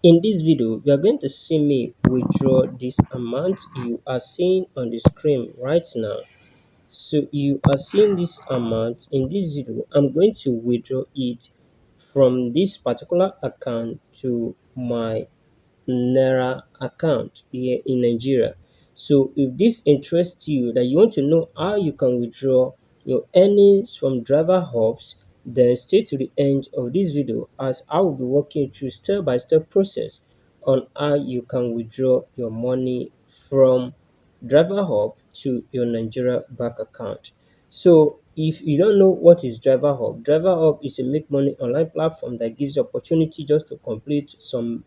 In this video, we are going to see me withdraw this amount you are seeing on the screen right now. So you are seeing this amount in this video. I'm going to withdraw it from this particular account to my Naira account here in Nigeria. So if this interests you, that you want to know how you can withdraw your earnings from driver hubs, then stay to the end of this video as I will be walking you through step by step process on how you can withdraw your money from driver hub to your Nigeria bank account. So if you don't know what is driver hub is a make money online platform that gives you opportunity just to complete some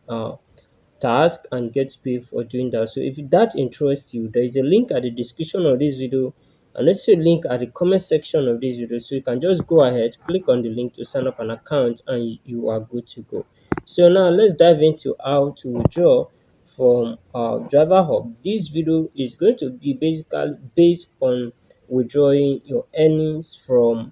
task and get paid for doing that. So if that interests you, there is a link at the description of this video and also a link at the comment section of this video. So you can just go ahead, click on the link to sign up an account and you are good to go. So now let's dive into how to withdraw from Driver Hub. This video is going to be basically based on withdrawing your earnings from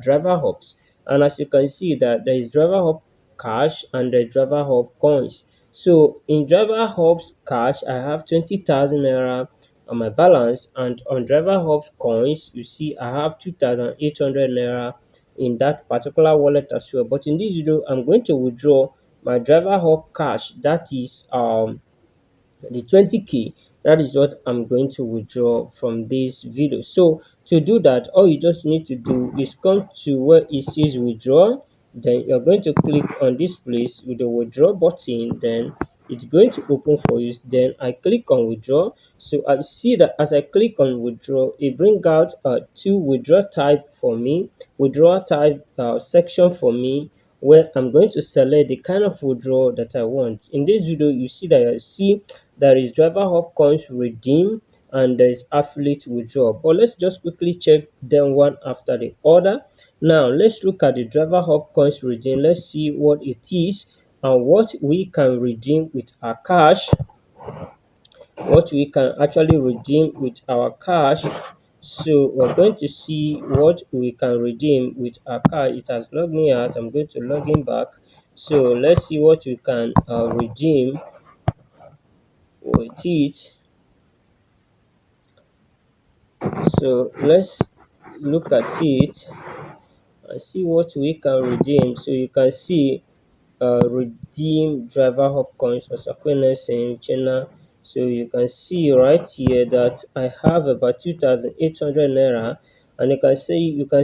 Driver Hubs. And as you can see that there is Driver Hub cash and the Driver Hub coins. So in Driver Hub's cash, I have 20,000 naira on my balance, and on Driver Hub's coins, you see I have 2,800 naira in that particular wallet as well. But in this video, I'm going to withdraw my Driver Hub cash. That is the 20k. That is what I'm going to withdraw from this video. So to do that, all you just need to do is come to where it says withdraw. Then you're going to click on this place with the withdraw button. Then it's going to open for you. Then I click on withdraw. So I see that as I click on withdraw, it brings out two withdraw type for me, withdraw type section for me, where I'm going to select the kind of withdrawal that I want. In this video, you see that there is driver hub coins redeem and there is affiliate withdrawal. But let's just quickly check them one after the other. Now let's look at the driver hub coins redeem. Let's see what it is and what we can redeem with our cash, what we can actually redeem with our cash. So we're going to see what we can redeem with our cash. It has logged me out. I'm going to log in back. So let's see what we can redeem with it. So let's look at it and see what we can redeem. So you can see redeem driver hub coins or Sakwena in China. So you can see right here that I have about 2,800 naira, and you can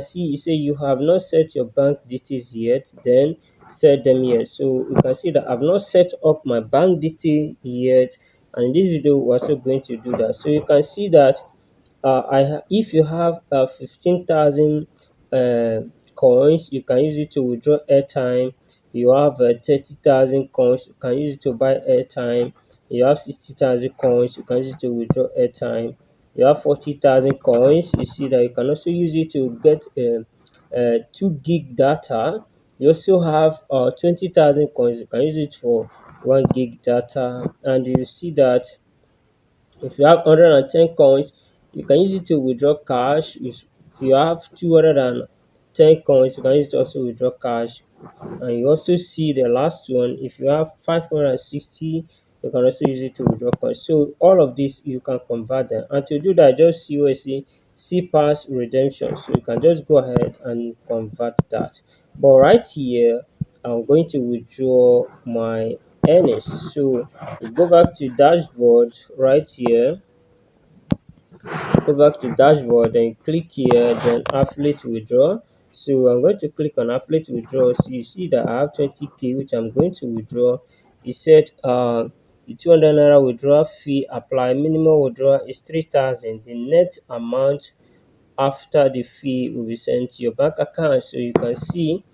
see it say you have not set your bank details yet, then set them here. So you can see that I've not set up my bank detail yet, and in this video we're also going to do that. So you can see that if you have 15,000 uh, coins, you can use it to withdraw airtime. You have 30,000 coins, you can use it to buy airtime. You have 60,000 coins, you can use it to withdraw airtime. You have 40,000 coins, you see that you can also use it to get 2 gig data. You also have 20,000 coins, you can use it for 1 gig data, and you see that if you have 110 coins, you can use it to withdraw cash. If you have 210 coins, you can use it to also withdraw cash. And you also see the last one, if you have 560, you can also use it to withdraw coins. So all of this, you can convert them. And to do that, just see where you see pass redemption. So you can just go ahead and convert that. But right here, I'm going to withdraw my earnings. So you go back to dashboard right here, go back to dashboard, then click here, then affiliate withdraw. So I'm going to click on affiliate withdraw. So you see that I have 20k which I'm going to withdraw. It said the 200 naira withdrawal fee apply, minimum withdrawal is 3,000. The net amount after the fee will be sent to your bank account. So you can see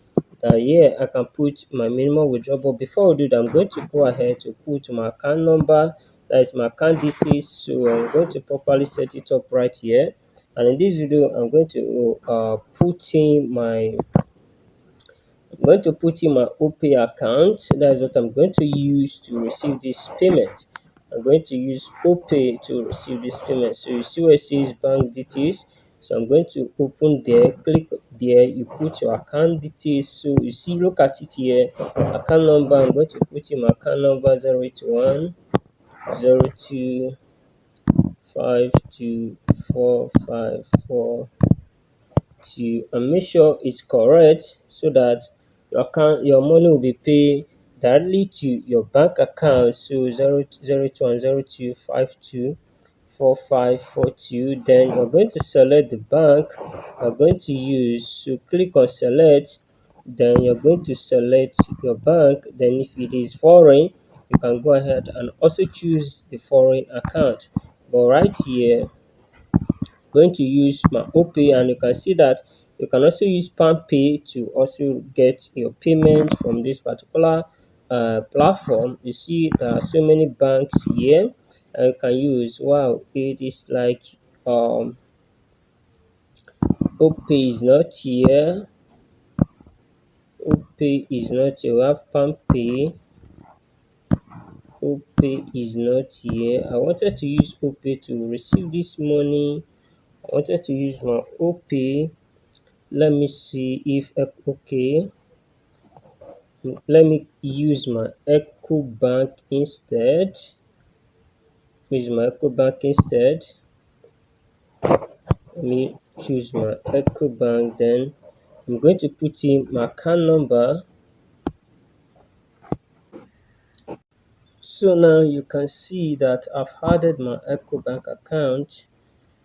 that here I can put my minimum withdrawal. But before we do that, I'm going to go ahead to put my account number, that is my account details. So I'm going to properly set it up right here. And in this video, I'm going to put in my OPay account. That is what I'm going to use to receive this payment. I'm going to use OPay to receive this payment. So you see where it says bank details. So I'm going to open there, click there, you put your account details. So you see, look at it here, account number. I'm going to put in my account number 081 and make sure it's correct so that your money will be paid directly to your bank account. So 00102524542. Then you're going to select the bank you're going to use. So click on select. Then you're going to select your bank. Then if it is foreign, you can go ahead and also choose the foreign account. But right here, going to use my OPay, and you can see that you can also use PalmPay to also get your payment from this particular platform. You see there are so many banks here and you can use. Wow, it is like OPay is not here. OPay is not here. We have PalmPay. OPay is not here. I wanted to use OPay to receive this money. I wanted to use my OPay. Let me see if okay. Let me use my Echo Bank instead. Use my Echo Bank instead. Let me choose my Echo Bank. Then I'm going to put in my account number. So now you can see that I've added my Echo Bank account.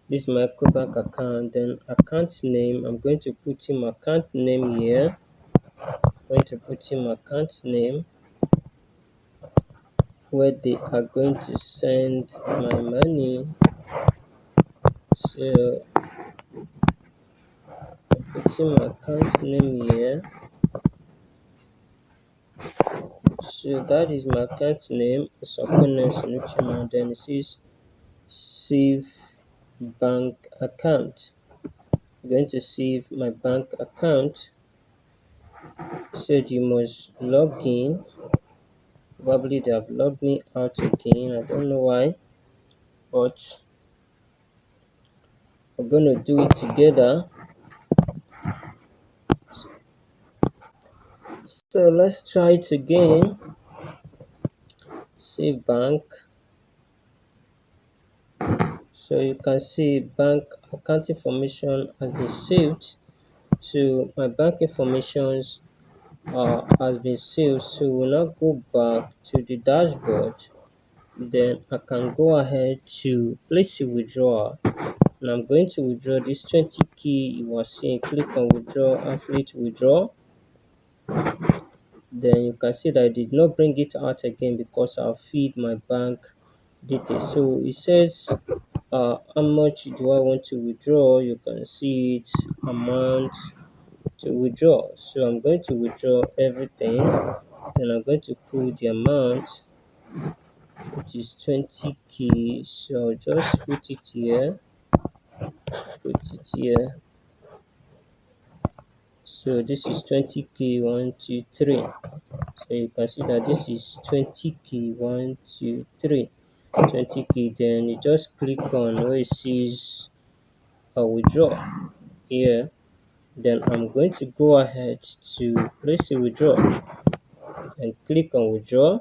This is my Echo Bank account. Then account name. I'm going to put in my account name here. I'm going to put in my account name where they are going to send my money. So put in my account name here. So that is my account name, Sokone Solution. Then it says save bank account. I'm going to save my bank account. Said you must log in. Probably they have logged me out again. I don't know why, but we're gonna do it together. So let's try it again. Save bank. So you can see bank account information has been saved. So my bank informations has been saved. So we'll now go back to the dashboard. Then I can go ahead to place a withdrawal. And I'm going to withdraw this 20k you are seeing. Click on withdraw, affiliate withdraw. Then you can see that I did not bring it out again because I'll feed my bank details. So it says how much do I want to withdraw. You can see it, amount to withdraw. So I'm going to withdraw everything. Then I'm going to put the amount, which is 20k. So I'll just put it here. Put it here. So this is 20k, 1, 2, 3. So you can see that this is 20k, 1, 2, 3. 20k. Then you just click on where it says withdraw here. Then I'm going to go ahead to place a withdrawal and click on withdraw.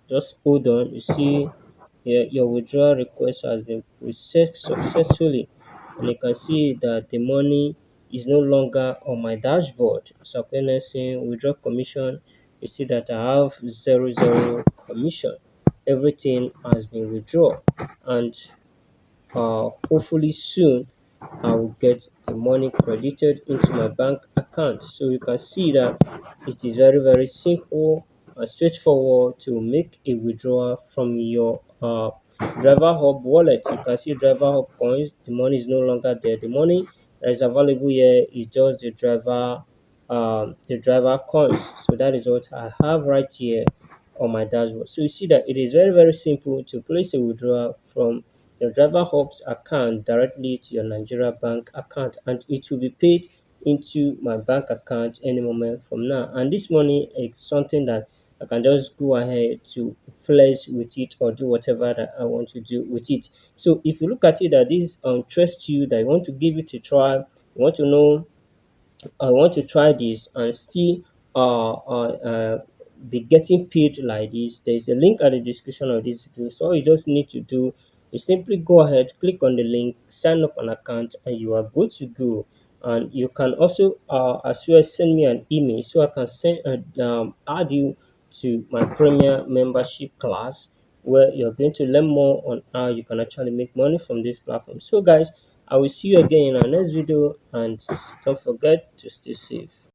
Just hold on. You see here your withdrawal request has been processed successfully, and you can see that the money is no longer on my dashboard. So when I say withdraw commission, you see that I have 0 commission. Everything has been withdrawn, and hopefully soon I will get the money credited into my bank account. So you can see that it is very simple and straightforward to make a withdrawal from your Driverhub wallet. You can see Driverhub coins. The money is no longer there. The money that is available here is just the driver coins. So that is what I have right here on my dashboard. So you see that it is very simple to place a withdrawal from your Driverhub's account directly to your Nigeria bank account, and it will be paid into my bank account any moment from now. And this money is something that I can just go ahead to flex with it or do whatever that I want to do with it. So if you look at it that this interests you, that you want to give it a try, you want to know, I want to try this and still be getting paid like this, there's a link at the description of this video. So all you just need to do is simply go ahead, click on the link, sign up an account, and you are good to go. And you can also as well send me an email so I can add you to my premier membership class, where you're going to learn more on how you can actually make money from this platform. So guys, I will see you again in our next video, and don't forget to stay safe.